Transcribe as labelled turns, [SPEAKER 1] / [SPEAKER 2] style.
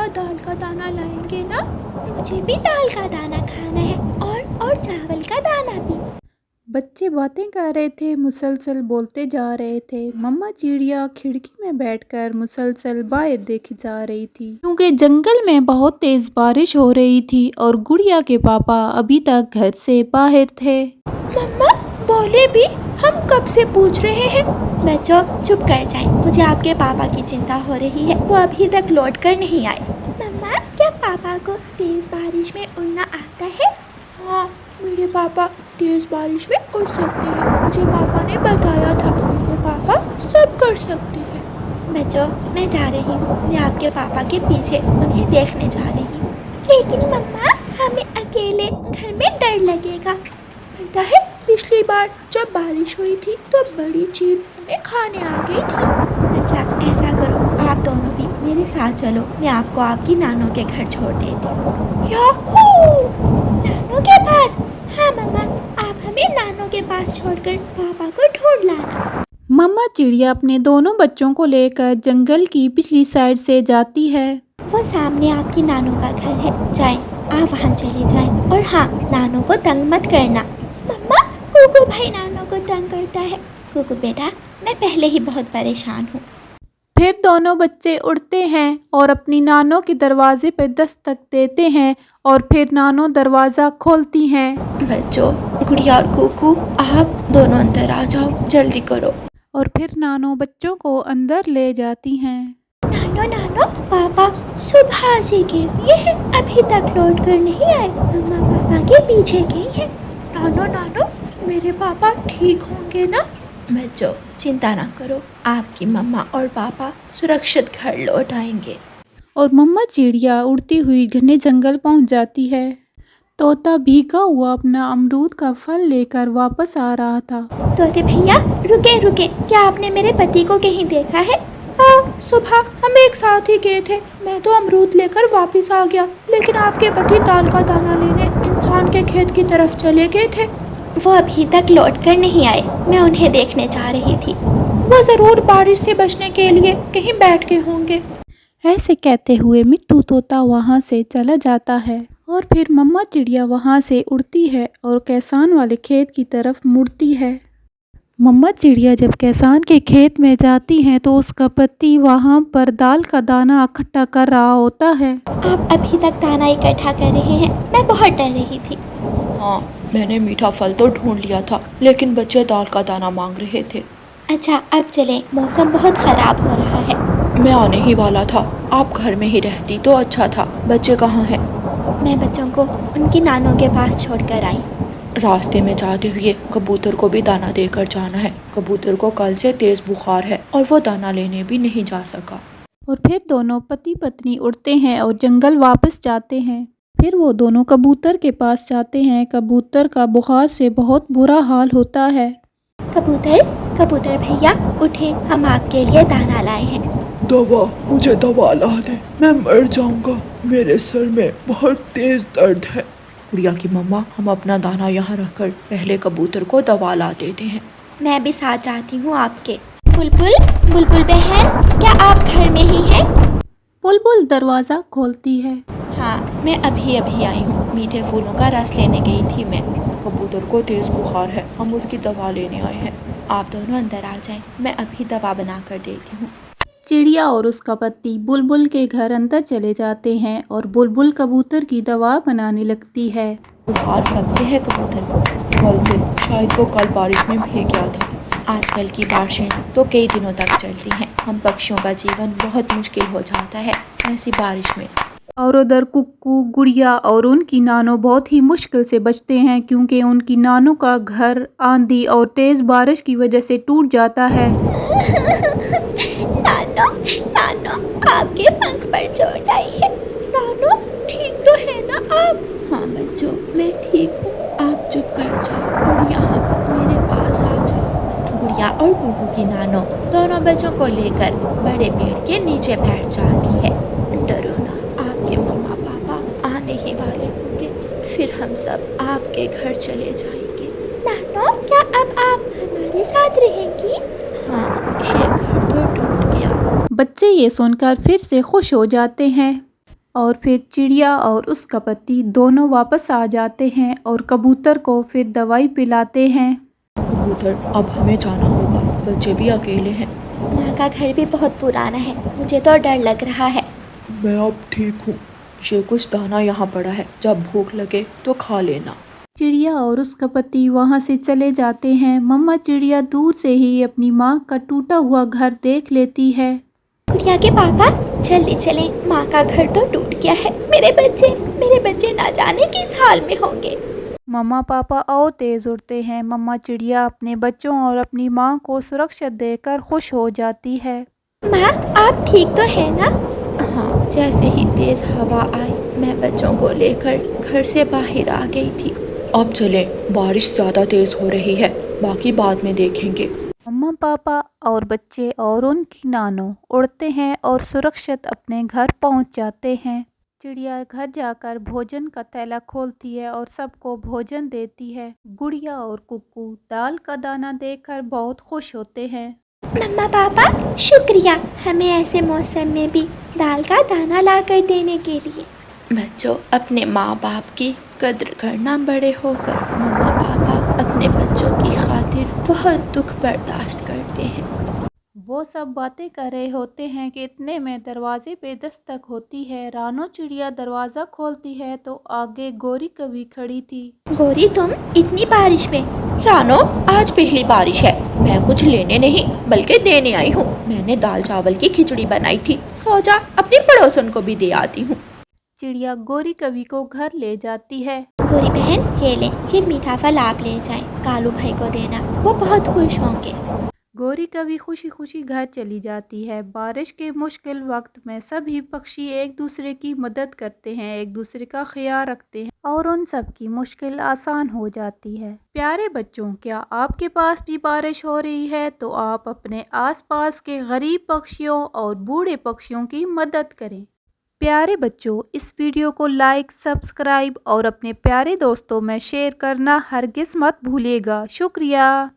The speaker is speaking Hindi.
[SPEAKER 1] पापा दाल का दाना लाएंगे ना? मुझे भी दाल का दाना खाना है और चावल का दाना भी।
[SPEAKER 2] बच्चे बातें कर रहे थे, मुसलसल बोलते जा रहे थे। मम्मा चिड़िया खिड़की में बैठकर मुसलसल बाहर देखी जा रही थी, क्योंकि जंगल में बहुत तेज बारिश हो रही थी और गुड़िया के पापा अभी तक घर से बाहर थे।
[SPEAKER 1] मम्मा बोले भी, हम कब से पूछ रहे हैं। बच्चों चुप कर जाएं, मुझे आपके पापा की चिंता हो रही है, वो अभी तक लौट कर नहीं आए। मम्मा क्या पापा को तेज बारिश में उड़ना आता है? हाँ, मेरे पापा तेज बारिश में उड़ सकते हैं, मुझे पापा ने बताया था। मेरे पापा सब कर सकते हैं। बच्चों मैं जा रही हूँ, मैं आपके पापा के पीछे उन्हें देखने जा रही हूँ। लेकिन मम्मा हमें अकेले घर में डर लगेगा। पता है पिछली बार जब बारिश हुई थी तो बड़ी चील हमें खाने आ गई थी। अच्छा ऐसा करो, आप दोनों भी मेरे साथ चलो, मैं आपको आपकी नानों के घर छोड़ देती हूँ। नानों के पास? हाँ मम्मा, आप हमें नानों के पास छोड़कर पापा को ढूंढ लाना।
[SPEAKER 2] मम्मा चिड़िया अपने दोनों बच्चों को लेकर जंगल की पिछली साइड से जाती है।
[SPEAKER 1] वो सामने आपकी नानों का घर है, जाएं, आप वहाँ चले जाएं। और हाँ, नानों को तंग मत करना। मम्मा कुकू भाई नानों को तंग करता है। कुकू बेटा मैं पहले ही बहुत परेशान हूँ।
[SPEAKER 2] फिर दोनों बच्चे उड़ते हैं और अपनी नानों के दरवाजे पर दस्तक देते हैं और फिर नानो दरवाज़ा खोलती हैं।
[SPEAKER 1] बच्चों गुड़िया और कुकू आप दोनों अंदर आ जाओ, जल्दी करो।
[SPEAKER 2] और फिर नानो बच्चों को अंदर ले जाती हैं।
[SPEAKER 1] नानो पापा सुबह से गए हुए हैं, अभी तक लौट कर नहीं आए। मम्मा पापा के पीछे गई है। नानो मेरे पापा ठीक होंगे ना? बच्चों चिंता ना करो, आपकी मम्मा और पापा सुरक्षित घर लौट आएंगे।
[SPEAKER 2] और मम्मा चिड़िया उड़ती हुई घने जंगल पहुंच जाती है। तोता भीगा हुआ अपना अमरूद का फल लेकर वापस आ रहा था।
[SPEAKER 1] तोते भैया रुके, क्या आपने मेरे पति को कहीं देखा है? हाँ, सुबह हम एक साथ ही गए थे, मैं तो अमरूद लेकर वापस आ गया, लेकिन आपके पति दाल का दाना लेने इंसान के खेत की तरफ चले गए थे। वो अभी तक लौट कर नहीं आए, मैं उन्हें देखने जा रही थी। वो जरूर बारिश से बचने के लिए कहीं बैठ गए होंगे।
[SPEAKER 2] ऐसे कहते हुए मिट्टू तोता वहां से चला जाता है और फिर मम्मा चिड़िया वहां से उड़ती है और कैसान वाले खेत की तरफ मुड़ती है। मम्मा चिड़िया जब कैसान के खेत में जाती हैं तो उसका पति वहां पर दाल का दाना इकट्ठा कर रहा होता है।
[SPEAKER 1] आप अभी तक दाना इकट्ठा कर रहे हैं? मैं बहुत डर रही थी।
[SPEAKER 3] हाँ, मैंने मीठा फल तो ढूंढ लिया था, लेकिन बच्चे दाल का दाना मांग रहे थे।
[SPEAKER 1] अच्छा अब चलें, मौसम बहुत खराब हो रहा है।
[SPEAKER 3] मैं आने ही वाला था, आप घर में ही रहती तो अच्छा था। बच्चे कहाँ हैं?
[SPEAKER 1] मैं बच्चों को उनकी नानों के पास छोड़कर आई।
[SPEAKER 3] रास्ते में जाते हुए कबूतर को भी दाना देकर जाना है। कबूतर को कल से तेज बुखार है और वो दाना लेने भी नहीं जा सका।
[SPEAKER 2] और फिर दोनों पति पत्नी उड़ते हैं और जंगल वापस जाते हैं। फिर वो दोनों कबूतर के पास जाते हैं। कबूतर का बुखार से बहुत बुरा हाल होता है।
[SPEAKER 1] कबूतर भैया उठे, हम आपके लिए दाना लाए हैं।
[SPEAKER 4] दवा, मुझे दवा ला दे, मैं मर जाऊंगा, मेरे सर में बहुत तेज दर्द है।
[SPEAKER 3] गुड़िया की मम्मा, हम अपना दाना यहाँ रखकर पहले कबूतर को दवा ला देते हैं।
[SPEAKER 1] मैं भी साथ जाती हूँ आपके। बुलबुल बहन, क्या आप घर में ही हैं?
[SPEAKER 2] बुलबुल दरवाज़ा खोलती है।
[SPEAKER 1] हाँ, मैं अभी आई हूँ, मीठे फूलों का रस लेने गई थी मैं।
[SPEAKER 3] कबूतर को तेज बुखार है, हम उसकी दवा लेने आए हैं।
[SPEAKER 1] आप दोनों अंदर आ जाएं, मैं अभी दवा बना कर देती हूँ।
[SPEAKER 2] चिड़िया और उसका पति बुलबुल के घर अंदर चले जाते हैं और बुलबुल कबूतर की दवा बनाने लगती है।
[SPEAKER 3] बुखार कब से है कबूतर को? कल से, शायद वो कल बारिश में भीग गया था।
[SPEAKER 1] आजकल की बारिशें तो कई दिनों तक चलती हैं, हम पक्षियों का जीवन बहुत मुश्किल हो जाता है ऐसी बारिश में।
[SPEAKER 2] और उधर कुक्कू, गुड़िया और उनकी नानो बहुत ही मुश्किल से बचते हैं, क्योंकि उनकी नानो का घर आंधी और तेज बारिश की वजह से टूट जाता है।
[SPEAKER 1] नानो आपके पंख पर चोट आई है। नानो ठीक तो है ना आप? हाँ बच्चों, मैं ठीक हूँ, आप चुप कर जाओ और यहाँ मेरे पास आ जाओ। गुड़िया और कुकू की नानो दोनों बच्चों को लेकर बड़े पेड़ के नीचे बैठ जाती है। डरो ना, आपके मम्मा पापा आने ही वाले होंगे, फिर हम सब आपके घर चले जाएंगे। नानो क्या अब आप हमारे साथ रहेंगी? हाँ, ये घर तो टूट गया।
[SPEAKER 2] बच्चे ये सुनकर फिर से खुश हो जाते हैं। और फिर चिड़िया और उसका पति दोनों वापस आ जाते हैं और कबूतर को फिर दवाई पिलाते हैं।
[SPEAKER 3] कबूतर, अब हमें जाना होगा, बच्चे भी अकेले हैं।
[SPEAKER 1] माँ का घर भी बहुत पुराना है, मुझे तो डर लग रहा है।
[SPEAKER 4] मैं अब ठीक हूँ।
[SPEAKER 3] ये कुछ दाना यहाँ पड़ा है, जब भूख लगे तो खा लेना।
[SPEAKER 2] चिड़िया और उसका पति वहाँ से चले जाते हैं। मम्मा चिड़िया दूर से ही अपनी माँ का टूटा हुआ घर देख लेती है।
[SPEAKER 1] गुड़िया के पापा जल्दी चलें, माँ का घर तो टूट गया है। मेरे बच्चे ना जाने किस हाल में होंगे।
[SPEAKER 2] मम्मा पापा और तेज उड़ते हैं। मम्मा चिड़िया अपने बच्चों और अपनी माँ को सुरक्षा देकर खुश हो जाती है।
[SPEAKER 1] माँ आप ठीक तो है ना?
[SPEAKER 3] हाँ, जैसे ही तेज हवा आई मैं बच्चों को लेकर घर से बाहर आ गई थी। अब चले, बारिश ज़्यादा तेज हो रही है, बाकी बाद में देखेंगे।
[SPEAKER 2] मम्मा पापा और बच्चे और उनकी नानो उड़ते हैं और सुरक्षित अपने घर पहुंच जाते हैं। चिड़िया घर जाकर भोजन का थैला खोलती है और सबको भोजन देती है। गुड़िया और कुक्कू दाल का दाना देखकर बहुत खुश होते हैं।
[SPEAKER 1] मम्मा पापा शुक्रिया हमें ऐसे मौसम में भी दाल का दाना ला कर देने के लिए।
[SPEAKER 3] बच्चों, अपने माँ बाप की कद्र करना, बड़े होकर मम्मा पापा अपने बच्चों की खातिर बहुत दुख बर्दाश्त करते हैं।
[SPEAKER 2] वो सब बातें कर रहे होते हैं कि इतने में दरवाजे पे दस्तक होती है। रानो चिड़िया दरवाज़ा खोलती है तो आगे गोरी कभी खड़ी थी।
[SPEAKER 1] गोरी तुम इतनी बारिश में?
[SPEAKER 3] रानो, आज पहली बारिश है, मैं कुछ लेने नहीं बल्कि देने आई हूँ। मैंने दाल चावल की खिचड़ी बनाई थी, सोचा अपनी पड़ोसन को भी दे आती हूँ।
[SPEAKER 2] चिड़िया गोरी कवि को घर ले जाती है।
[SPEAKER 1] गोरी बहन ये लें, ये मीठा फल आप ले जाएं, कालू भाई को देना, वो बहुत खुश होंगे।
[SPEAKER 2] गोरी कवि खुशी खुशी घर चली जाती है। बारिश के मुश्किल वक्त में सभी पक्षी एक दूसरे की मदद करते हैं, एक दूसरे का ख्याल रखते हैं और उन सब की मुश्किल आसान हो जाती है। प्यारे बच्चों, क्या आपके पास भी बारिश हो रही है तो आप अपने आसपास के गरीब पक्षियों और बूढ़े पक्षियों की मदद करें। प्यारे बच्चों, इस वीडियो को लाइक, सब्सक्राइब और अपने प्यारे दोस्तों में शेयर करना हरगिज़ मत भूलिएगा। शुक्रिया।